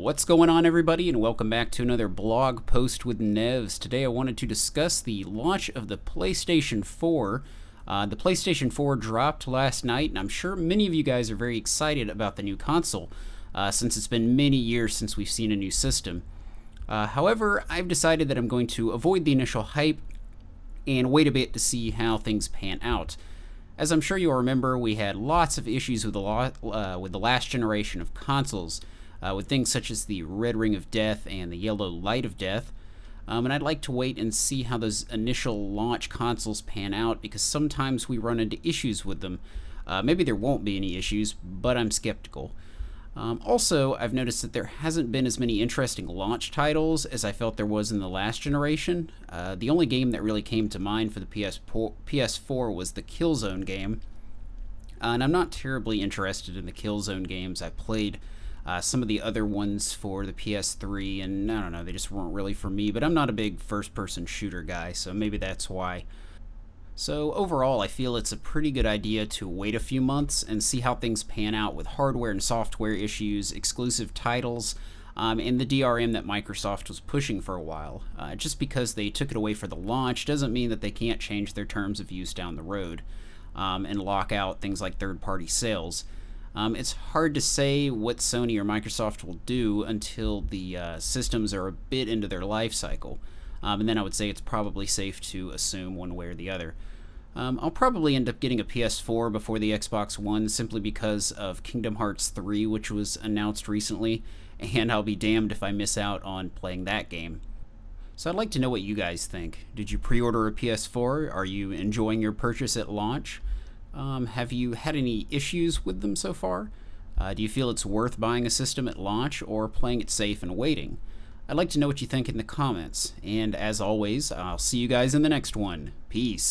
What's going on, everybody, and welcome back to another blog post with Nevs. Today I wanted to discuss the launch of the PlayStation 4. The PlayStation 4 dropped last night, and I'm sure many of you guys are very excited about the new console, since it's been many years since we've seen a new system. However, I've decided that I'm going to avoid the initial hype and wait a bit to see how things pan out. As I'm sure you'll remember, we had lots of issues with the last generation of consoles, with things such as the red ring of death and the yellow light of death. And I'd like to wait and see how those initial launch consoles pan out, because sometimes we run into issues with them. Maybe there won't be any issues, but I'm skeptical. Also, I've noticed that there hasn't been as many interesting launch titles as I felt there was in the last generation. The only game that really came to mind for the PS4 was the Killzone game. And I'm not terribly interested in the Killzone games. I played some of the other ones for the PS3, and I don't know, they just weren't really for me, but I'm not a big first-person shooter guy, so maybe that's why. So overall, I feel it's a pretty good idea to wait a few months and see how things pan out with hardware and software issues, exclusive titles, and the DRM that Microsoft was pushing for a while. Just because they took it away for the launch doesn't mean that they can't change their terms of use down the road, and lock out things like third-party sales. It's hard to say what Sony or Microsoft will do until the systems are a bit into their life cycle. And then I would say it's probably safe to assume one way or the other. I'll probably end up getting a PS4 before the Xbox One simply because of Kingdom Hearts 3, which was announced recently, and I'll be damned if I miss out on playing that game. So I'd like to know what you guys think. Did you pre-order a PS4? Are you enjoying your purchase at launch? Have you had any issues with them so far? Do you feel it's worth buying a system at launch or playing it safe and waiting? I'd like to know what you think in the comments. And as always, I'll see you guys in the next one. Peace.